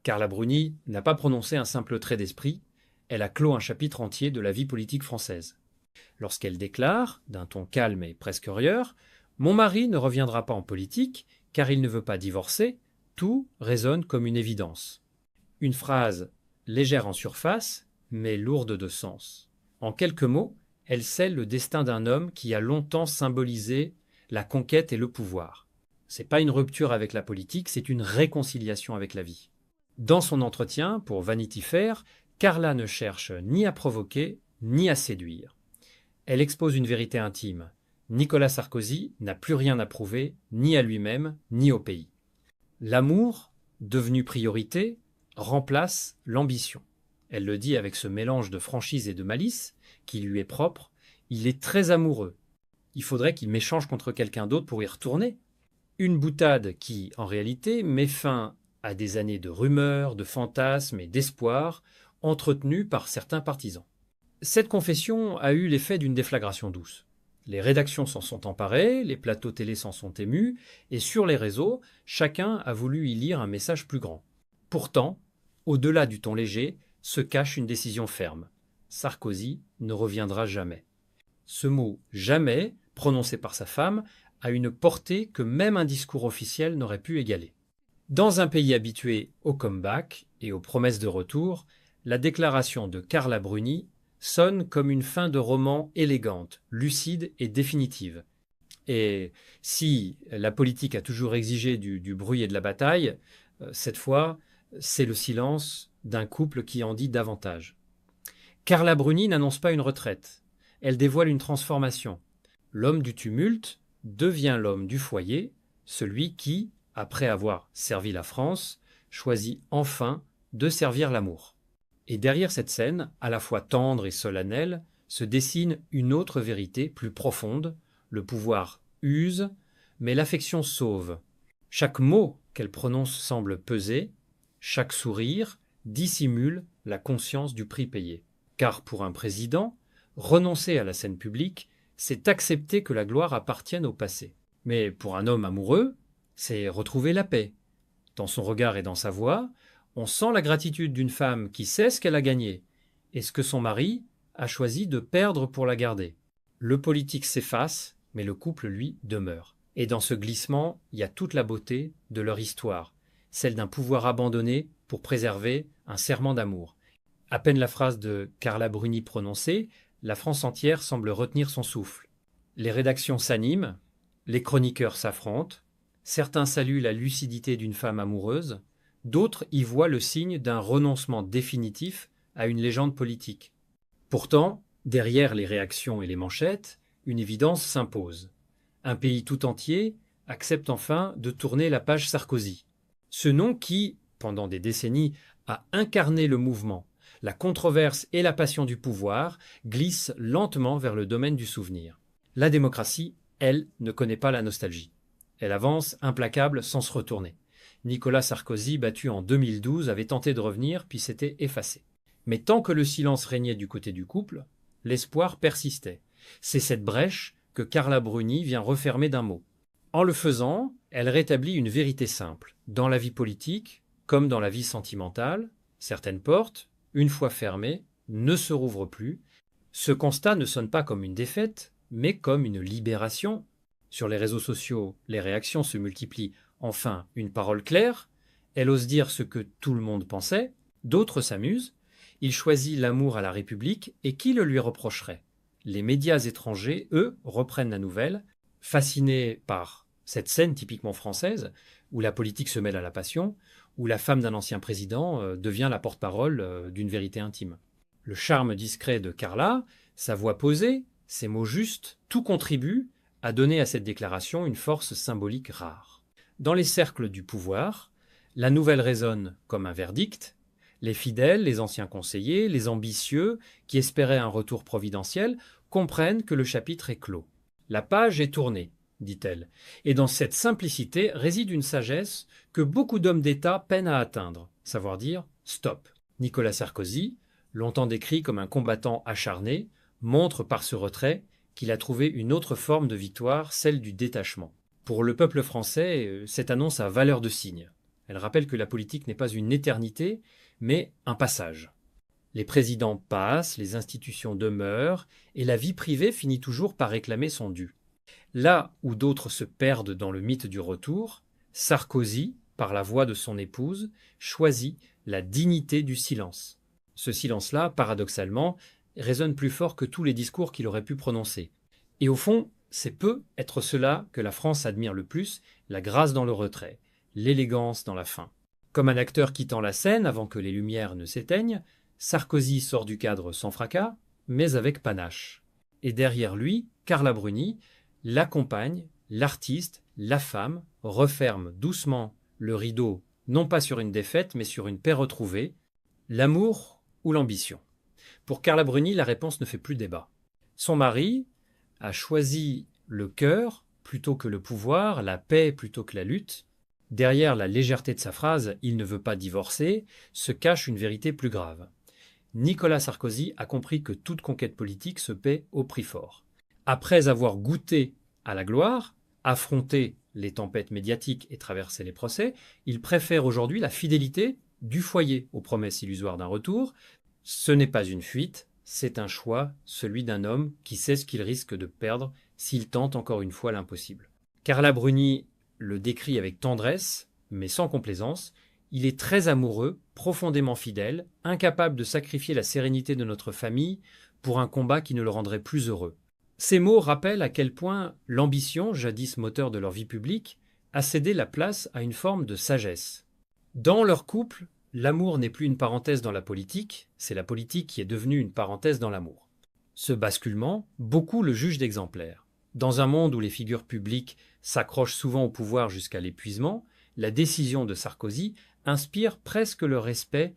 Carla Bruni n'a pas prononcé un simple trait d'esprit, elle a clos un chapitre entier de la vie politique française. Lorsqu'elle déclare, d'un ton calme et presque rieur, Mon mari ne reviendra pas en politique, car il ne veut pas divorcer, tout résonne comme une évidence. Une phrase légère en surface, mais lourde de sens. En quelques mots, elle scelle le destin d'un homme qui a longtemps symbolisé la conquête et le pouvoir. C'est pas une rupture avec la politique, c'est une réconciliation avec la vie. Dans son entretien pour Vanity Fair, Carla ne cherche ni à provoquer, ni à séduire. Elle expose une vérité intime. Nicolas Sarkozy n'a plus rien à prouver, ni à lui-même, ni au pays. L'amour, devenu priorité, remplace l'ambition. Elle le dit avec ce mélange de franchise et de malice qui lui est propre. Il est très amoureux. Il faudrait qu'il m'échange contre quelqu'un d'autre pour y retourner. Une boutade qui, en réalité, met fin à des années de rumeurs, de fantasmes et d'espoirs entretenus par certains partisans. Cette confession a eu l'effet d'une déflagration douce. Les rédactions s'en sont emparées, les plateaux télé s'en sont émus, et sur les réseaux, chacun a voulu y lire un message plus grand. Pourtant, au-delà du ton léger, se cache une décision ferme. Sarkozy ne reviendra jamais. Ce mot « jamais », prononcé par sa femme, a une portée que même un discours officiel n'aurait pu égaler. Dans un pays habitué au comeback et aux promesses de retour, la déclaration de Carla Bruni sonne comme une fin de roman élégante, lucide et définitive. Et si la politique a toujours exigé du bruit et de la bataille, cette fois, c'est le silence d'un couple qui en dit davantage. Carla Bruni n'annonce pas une retraite. Elle dévoile une transformation. L'homme du tumulte devient l'homme du foyer, celui qui, après avoir servi la France, choisit enfin de servir l'amour. Et derrière cette scène, à la fois tendre et solennelle, se dessine une autre vérité plus profonde. Le pouvoir use, mais l'affection sauve. Chaque mot qu'elle prononce semble peser, chaque sourire dissimule la conscience du prix payé. Car pour un président, renoncer à la scène publique, c'est accepter que la gloire appartienne au passé. Mais pour un homme amoureux, c'est retrouver la paix. Dans son regard et dans sa voix, on sent la gratitude d'une femme qui sait ce qu'elle a gagné et ce que son mari a choisi de perdre pour la garder. Le politique s'efface, mais le couple, lui, demeure. Et dans ce glissement, il y a toute la beauté de leur histoire, celle d'un pouvoir abandonné pour préserver un serment d'amour. À peine la phrase de Carla Bruni prononcée, la France entière semble retenir son souffle. Les rédactions s'animent, les chroniqueurs s'affrontent, certains saluent la lucidité d'une femme amoureuse, d'autres y voient le signe d'un renoncement définitif à une légende politique. Pourtant, derrière les réactions et les manchettes, une évidence s'impose. Un pays tout entier accepte enfin de tourner la page Sarkozy. Ce nom qui, pendant des décennies, a incarné le mouvement, la controverse et la passion du pouvoir, glisse lentement vers le domaine du souvenir. La démocratie, elle, ne connaît pas la nostalgie. Elle avance implacable sans se retourner. Nicolas Sarkozy, battu en 2012, avait tenté de revenir puis s'était effacé. Mais tant que le silence régnait du côté du couple, l'espoir persistait. C'est cette brèche que Carla Bruni vient refermer d'un mot. En le faisant, elle rétablit une vérité simple. Dans la vie politique, comme dans la vie sentimentale, certaines portes, une fois fermées, ne se rouvrent plus. Ce constat ne sonne pas comme une défaite, mais comme une libération. Sur les réseaux sociaux, les réactions se multiplient. Enfin, une parole claire. Elle ose dire ce que tout le monde pensait. D'autres s'amusent. Il choisit l'amour à la République et qui le lui reprocherait? Les médias étrangers, eux, reprennent la nouvelle, fascinés par cette scène typiquement française, où la politique se mêle à la passion, où la femme d'un ancien président devient la porte-parole d'une vérité intime. Le charme discret de Carla, sa voix posée, ses mots justes, tout contribue à donner à cette déclaration une force symbolique rare. Dans les cercles du pouvoir, la nouvelle résonne comme un verdict. Les fidèles, les anciens conseillers, les ambitieux, qui espéraient un retour providentiel, comprennent que le chapitre est clos. La page est tournée, dit-elle, et dans cette simplicité réside une sagesse que beaucoup d'hommes d'État peinent à atteindre, savoir dire « stop ». Nicolas Sarkozy, longtemps décrit comme un combattant acharné, montre par ce retrait qu'il a trouvé une autre forme de victoire, celle du détachement. Pour le peuple français, cette annonce a valeur de signe. Elle rappelle que la politique n'est pas une éternité, mais un passage. Les présidents passent, les institutions demeurent, et la vie privée finit toujours par réclamer son dû. Là où d'autres se perdent dans le mythe du retour, Sarkozy, par la voix de son épouse, choisit la dignité du silence. Ce silence-là, paradoxalement, résonne plus fort que tous les discours qu'il aurait pu prononcer. Et au fond, c'est peu être cela que la France admire le plus, la grâce dans le retrait, l'élégance dans la fin. Comme un acteur quittant la scène avant que les lumières ne s'éteignent, Sarkozy sort du cadre sans fracas, mais avec panache. Et derrière lui, Carla Bruni l'accompagne, l'artiste, la femme, referme doucement le rideau, non pas sur une défaite, mais sur une paix retrouvée, l'amour ou l'ambition. Pour Carla Bruni, la réponse ne fait plus débat. Son mari a choisi le cœur plutôt que le pouvoir, la paix plutôt que la lutte. Derrière la légèreté de sa phrase « il ne veut pas divorcer » se cache une vérité plus grave. Nicolas Sarkozy a compris que toute conquête politique se paie au prix fort. Après avoir goûté à la gloire, affronté les tempêtes médiatiques et traversé les procès, il préfère aujourd'hui la fidélité du foyer aux promesses illusoires d'un retour. Ce n'est pas une fuite, c'est un choix, celui d'un homme qui sait ce qu'il risque de perdre s'il tente encore une fois l'impossible. Carla Bruni le décrit avec tendresse, mais sans complaisance. Il est très amoureux, profondément fidèle, incapable de sacrifier la sérénité de notre famille pour un combat qui ne le rendrait plus heureux. Ces mots rappellent à quel point l'ambition, jadis moteur de leur vie publique, a cédé la place à une forme de sagesse. Dans leur couple, l'amour n'est plus une parenthèse dans la politique, c'est la politique qui est devenue une parenthèse dans l'amour. Ce basculement, beaucoup le jugent d'exemplaire. Dans un monde où les figures publiques s'accrochent souvent au pouvoir jusqu'à l'épuisement, la décision de Sarkozy inspire presque le respect.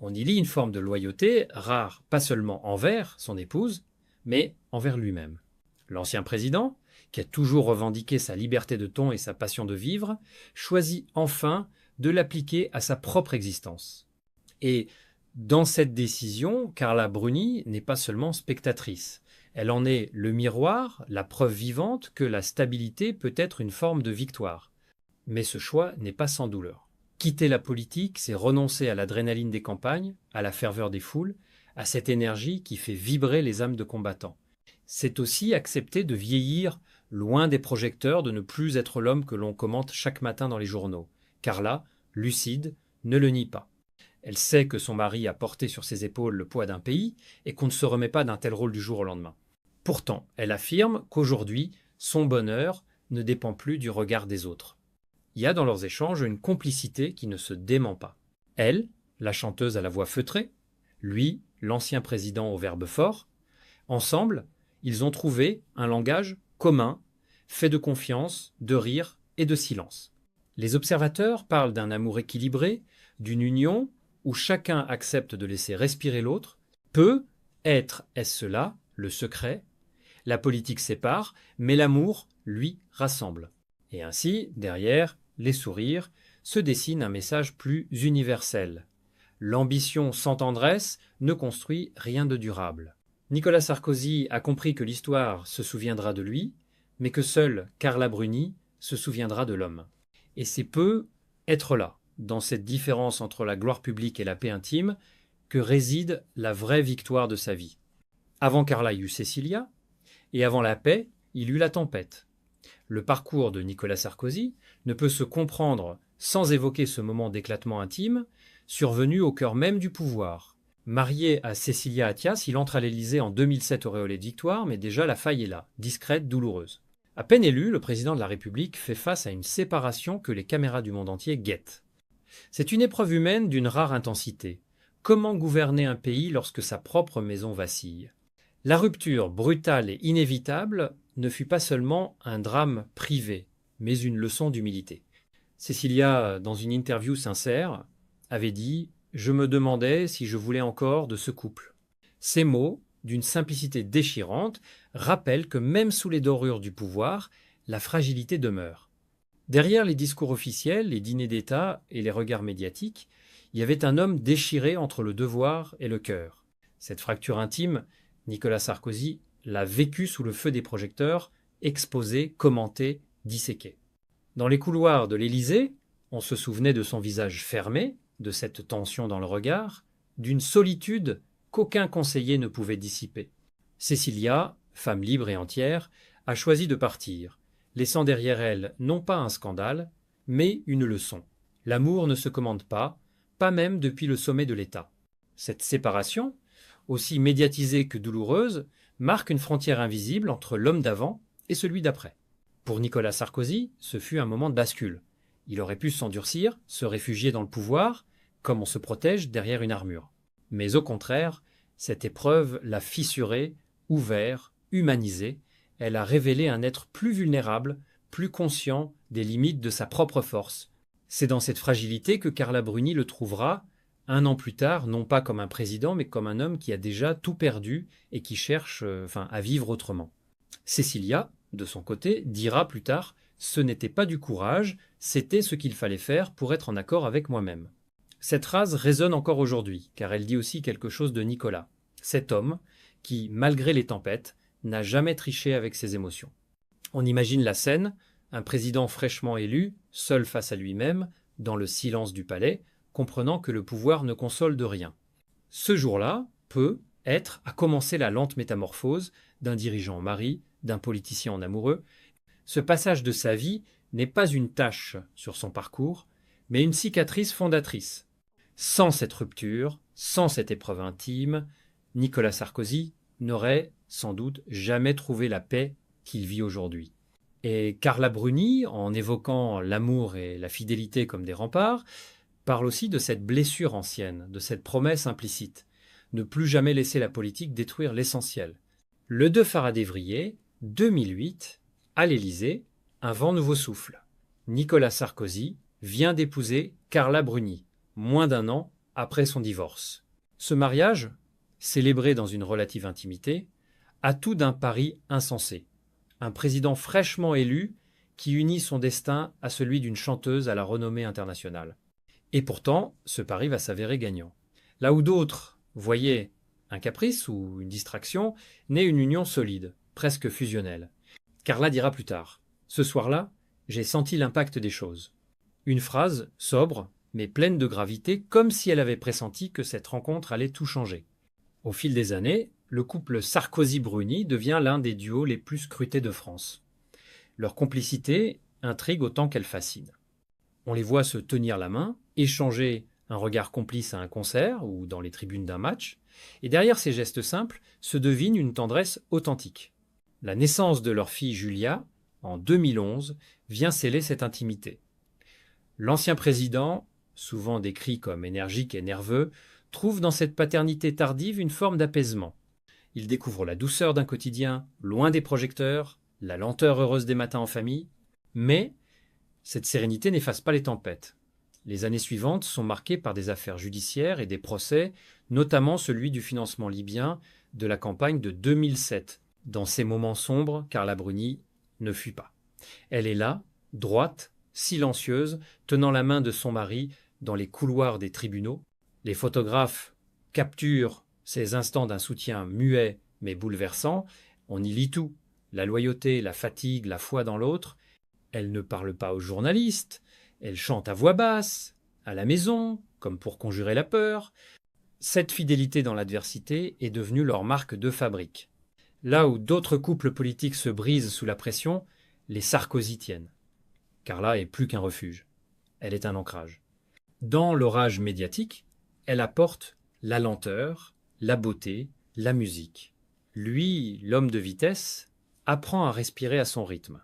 On y lit une forme de loyauté, rare pas seulement envers son épouse, mais envers lui-même. L'ancien président, qui a toujours revendiqué sa liberté de ton et sa passion de vivre, choisit enfin de l'appliquer à sa propre existence. Et dans cette décision, Carla Bruni n'est pas seulement spectatrice. Elle en est le miroir, la preuve vivante que la stabilité peut être une forme de victoire. Mais ce choix n'est pas sans douleur. Quitter la politique, c'est renoncer à l'adrénaline des campagnes, à la ferveur des foules, à cette énergie qui fait vibrer les âmes de combattants. C'est aussi accepter de vieillir loin des projecteurs, de ne plus être l'homme que l'on commente chaque matin dans les journaux. Carla, lucide, ne le nie pas. Elle sait que son mari a porté sur ses épaules le poids d'un pays et qu'on ne se remet pas d'un tel rôle du jour au lendemain. Pourtant, elle affirme qu'aujourd'hui, son bonheur ne dépend plus du regard des autres. Il y a dans leurs échanges une complicité qui ne se dément pas. Elle, la chanteuse à la voix feutrée, lui, l'ancien président au verbe fort, ensemble, ils ont trouvé un langage commun, fait de confiance, de rire et de silence. Les observateurs parlent d'un amour équilibré, d'une union où chacun accepte de laisser respirer l'autre. Est-ce cela, le secret? La politique sépare, mais l'amour, lui, rassemble. Et ainsi, derrière les sourires, se dessine un message plus universel. L'ambition sans tendresse ne construit rien de durable. Nicolas Sarkozy a compris que l'histoire se souviendra de lui, mais que seule Carla Bruni se souviendra de l'homme. Et c'est peu être là, dans cette différence entre la gloire publique et la paix intime, que réside la vraie victoire de sa vie. Avant Carla, il y eut Cécilia, et avant la paix, il eut la tempête. Le parcours de Nicolas Sarkozy ne peut se comprendre sans évoquer ce moment d'éclatement intime, survenu au cœur même du pouvoir. Marié à Cécilia Attias, il entre à l'Élysée en 2007 auréolé de victoire, mais déjà la faille est là, discrète, douloureuse. À peine élu, le président de la République fait face à une séparation que les caméras du monde entier guettent. C'est une épreuve humaine d'une rare intensité. Comment gouverner un pays lorsque sa propre maison vacille? La rupture brutale et inévitable ne fut pas seulement un drame privé, mais une leçon d'humilité. Cécilia, dans une interview sincère, avait dit « Je me demandais si je voulais encore de ce couple ». Ces mots, d'une simplicité déchirante, rappellent que même sous les dorures du pouvoir, la fragilité demeure. Derrière les discours officiels, les dîners d'État et les regards médiatiques, il y avait un homme déchiré entre le devoir et le cœur. Cette fracture intime, Nicolas Sarkozy l'a vécue sous le feu des projecteurs, exposée, commentée, disséquée. Dans les couloirs de l'Élysée, On se souvenait de son visage fermé, de cette tension dans le regard, d'une solitude qu'aucun conseiller ne pouvait dissiper. Cécilia, femme libre et entière, a choisi de partir, laissant derrière elle non pas un scandale, mais une leçon. L'amour ne se commande pas, pas même depuis le sommet de l'État. Cette séparation, aussi médiatisée que douloureuse, marque une frontière invisible entre l'homme d'avant et celui d'après. Pour Nicolas Sarkozy, ce fut un moment de bascule. Il aurait pu s'endurcir, se réfugier dans le pouvoir, comme on se protège derrière une armure. Mais au contraire, cette épreuve l'a fissuré, ouvert, humanisé. Elle a révélé un être plus vulnérable, plus conscient des limites de sa propre force. C'est dans cette fragilité que Carla Bruni le trouvera, un an plus tard, non pas comme un président, mais comme un homme qui a déjà tout perdu et qui cherche à vivre autrement. Cécilia, de son côté, dira plus tard « Ce n'était pas du courage, c'était ce qu'il fallait faire pour être en accord avec moi-même ». Cette phrase résonne encore aujourd'hui, car elle dit aussi quelque chose de Nicolas, cet homme qui, malgré les tempêtes, n'a jamais triché avec ses émotions. On imagine la scène, un président fraîchement élu, seul face à lui-même, dans le silence du palais, comprenant que le pouvoir ne console de rien. Ce jour-là peut être à commencer la lente métamorphose d'un dirigeant en mari, d'un politicien en amoureux. Ce passage de sa vie n'est pas une tache sur son parcours, mais une cicatrice fondatrice. Sans cette rupture, sans cette épreuve intime, Nicolas Sarkozy n'aurait sans doute jamais trouvé la paix qu'il vit aujourd'hui. Et Carla Bruni, en évoquant l'amour et la fidélité comme des remparts, parle aussi de cette blessure ancienne, de cette promesse implicite, ne plus jamais laisser la politique détruire l'essentiel. Le 2 Faradévrier, 2008, à l'Élysée, un vent nouveau souffle. Nicolas Sarkozy vient d'épouser Carla Bruni, moins d'un an après son divorce. Ce mariage, célébré dans une relative intimité, a tout d'un pari insensé. Un président fraîchement élu qui unit son destin à celui d'une chanteuse à la renommée internationale. Et pourtant, ce pari va s'avérer gagnant. Là où d'autres voyaient un caprice ou une distraction, naît une union solide, presque fusionnelle. Carla dira plus tard « Ce soir-là, j'ai senti l'impact des choses ». Une phrase sobre, mais pleine de gravité, comme si elle avait pressenti que cette rencontre allait tout changer. Au fil des années, le couple Sarkozy-Bruni devient l'un des duos les plus scrutés de France. Leur complicité intrigue autant qu'elle fascine. On les voit se tenir la main, échanger un regard complice à un concert ou dans les tribunes d'un match, et derrière ces gestes simples se devine une tendresse authentique. La naissance de leur fille Julia, en 2011, vient sceller cette intimité. L'ancien président, souvent décrit comme énergique et nerveux, trouve dans cette paternité tardive une forme d'apaisement. Il découvre la douceur d'un quotidien, loin des projecteurs, la lenteur heureuse des matins en famille, mais cette sérénité n'efface pas les tempêtes. Les années suivantes sont marquées par des affaires judiciaires et des procès, notamment celui du financement libyen de la campagne de 2007. Dans ces moments sombres, Carla Bruni ne fuit pas. Elle est là, droite, silencieuse, tenant la main de son mari dans les couloirs des tribunaux. Les photographes capturent ces instants d'un soutien muet mais bouleversant. On y lit tout. La loyauté, la fatigue, la foi dans l'autre. Elle ne parle pas aux journalistes. Elle chante à voix basse, à la maison, comme pour conjurer la peur. Cette fidélité dans l'adversité est devenue leur marque de fabrique. Là où d'autres couples politiques se brisent sous la pression, les Sarkozy tiennent. Carla est plus qu'un refuge. Elle est un ancrage. Dans l'orage médiatique, elle apporte la lenteur, la beauté, la musique. Lui, l'homme de vitesse, apprend à respirer à son rythme.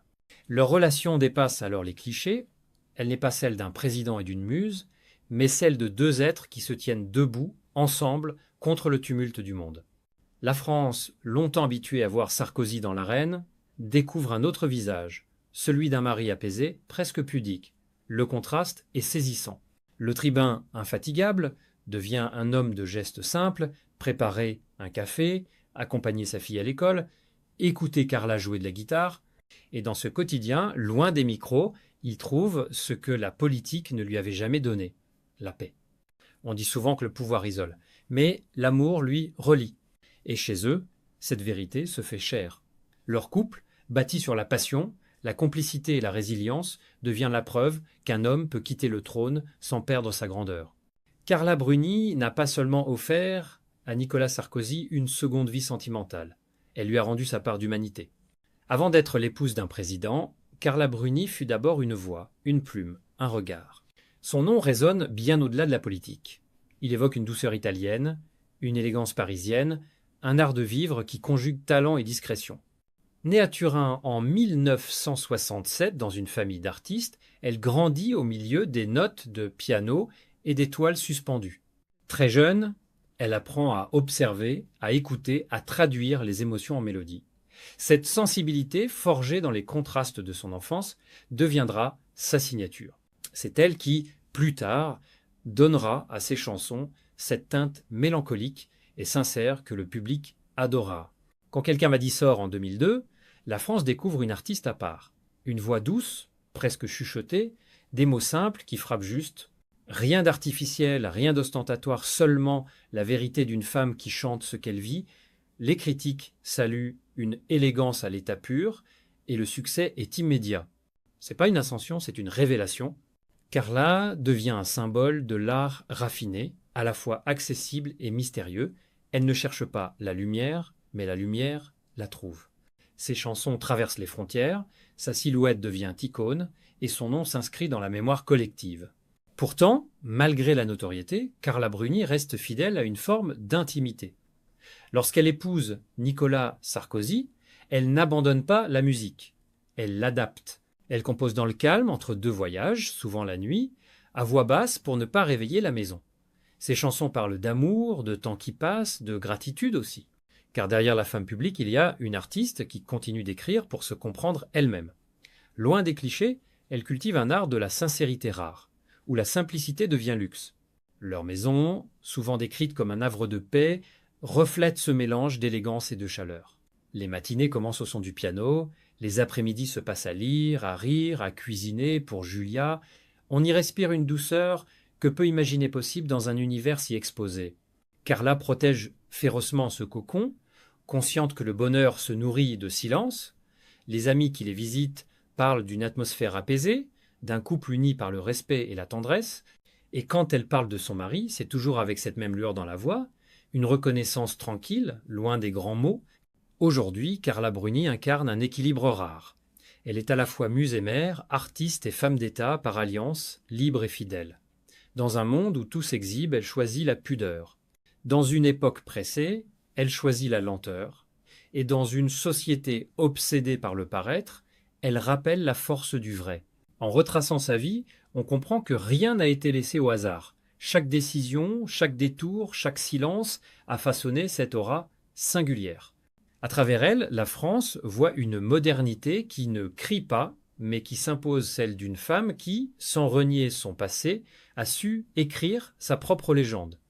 Leur relation dépasse alors les clichés. Elle n'est pas celle d'un président et d'une muse, mais celle de deux êtres qui se tiennent debout, ensemble, contre le tumulte du monde. La France, longtemps habituée à voir Sarkozy dans l'arène, découvre un autre visage, celui d'un mari apaisé, presque pudique. Le contraste est saisissant. Le tribun infatigable devient un homme de gestes simples, préparer un café, accompagner sa fille à l'école, écouter Carla jouer de la guitare. Et dans ce quotidien, loin des micros, il trouve ce que la politique ne lui avait jamais donné, la paix. On dit souvent que le pouvoir isole, mais l'amour, lui, relie. Et chez eux, cette vérité se fait chère. Leur couple, bâti sur la passion, La complicité et la résilience deviennent la preuve qu'un homme peut quitter le trône sans perdre sa grandeur. Carla Bruni n'a pas seulement offert à Nicolas Sarkozy une seconde vie sentimentale, elle lui a rendu sa part d'humanité. Avant d'être l'épouse d'un président, Carla Bruni fut d'abord une voix, une plume, un regard. Son nom résonne bien au-delà de la politique. Il évoque une douceur italienne, une élégance parisienne, un art de vivre qui conjugue talent et discrétion. Née à Turin en 1967 dans une famille d'artistes, elle grandit au milieu des notes de piano et des toiles suspendues. Très jeune, elle apprend à observer, à écouter, à traduire les émotions en mélodie. Cette sensibilité, forgée dans les contrastes de son enfance, deviendra sa signature. C'est elle qui, plus tard, donnera à ses chansons cette teinte mélancolique et sincère que le public adora. Quand quelqu'un m'a dit sort en 2002, la France découvre une artiste à part. Une voix douce, presque chuchotée, des mots simples qui frappent juste. Rien d'artificiel, rien d'ostentatoire, seulement la vérité d'une femme qui chante ce qu'elle vit. Les critiques saluent une élégance à l'état pur et le succès est immédiat. C'est pas une ascension, c'est une révélation. Carla devient un symbole de l'art raffiné, à la fois accessible et mystérieux. Elle ne cherche pas la lumière, mais la lumière la trouve. Ses chansons traversent les frontières, sa silhouette devient icône et son nom s'inscrit dans la mémoire collective. Pourtant, malgré la notoriété, Carla Bruni reste fidèle à une forme d'intimité. Lorsqu'elle épouse Nicolas Sarkozy, elle n'abandonne pas la musique. Elle l'adapte. Elle compose dans le calme, entre deux voyages, souvent la nuit, à voix basse pour ne pas réveiller la maison. Ses chansons parlent d'amour, de temps qui passe, de gratitude aussi. Car derrière la femme publique, il y a une artiste qui continue d'écrire pour se comprendre elle-même. Loin des clichés, elle cultive un art de la sincérité rare, où la simplicité devient luxe. Leur maison, souvent décrite comme un havre de paix, reflète ce mélange d'élégance et de chaleur. Les matinées commencent au son du piano, les après-midi se passent à lire, à rire, à cuisiner pour Julia. On y respire une douceur que peu imaginer possible dans un univers si exposé. Carla protège férocement ce cocon, consciente que le bonheur se nourrit de silence. Les amis qui les visitent parlent d'une atmosphère apaisée, d'un couple uni par le respect et la tendresse. Et quand elle parle de son mari, c'est toujours avec cette même lueur dans la voix, une reconnaissance tranquille, loin des grands mots. Aujourd'hui, Carla Bruni incarne un équilibre rare. Elle est à la fois muse et mère, artiste et femme d'État par alliance, libre et fidèle. Dans un monde où tout s'exhibe, elle choisit la pudeur. Dans une époque pressée, elle choisit la lenteur. Et dans une société obsédée par le paraître, elle rappelle la force du vrai. En retraçant sa vie, on comprend que rien n'a été laissé au hasard. Chaque décision, chaque détour, chaque silence a façonné cette aura singulière. À travers elle, la France voit une modernité qui ne crie pas, mais qui s'impose celle d'une femme qui, sans renier son passé, a su écrire sa propre légende.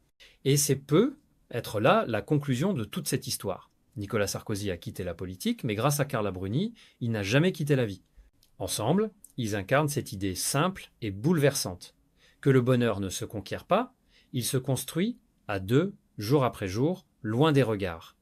Et c'est peut être là la conclusion de toute cette histoire. Nicolas Sarkozy a quitté la politique, mais grâce à Carla Bruni, il n'a jamais quitté la vie. Ensemble, ils incarnent cette idée simple et bouleversante, que le bonheur ne se conquiert pas, il se construit à deux, jour après jour, loin des regards.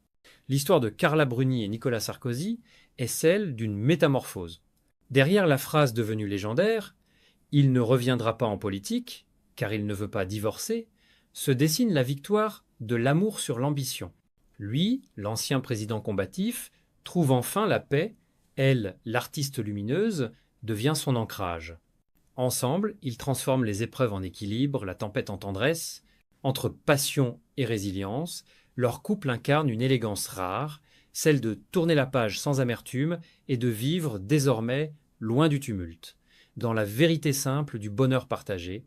L'histoire de Carla Bruni et Nicolas Sarkozy est celle d'une métamorphose. Derrière la phrase devenue légendaire « Il ne reviendra pas en politique, car il ne veut pas divorcer », se dessine la victoire de l'amour sur l'ambition. Lui, l'ancien président combatif, trouve enfin la paix, elle, l'artiste lumineuse, devient son ancrage. Ensemble, ils transforment les épreuves en équilibre, la tempête en tendresse. Entre passion et résilience, leur couple incarne une élégance rare, celle de tourner la page sans amertume et de vivre désormais loin du tumulte, dans la vérité simple du bonheur partagé,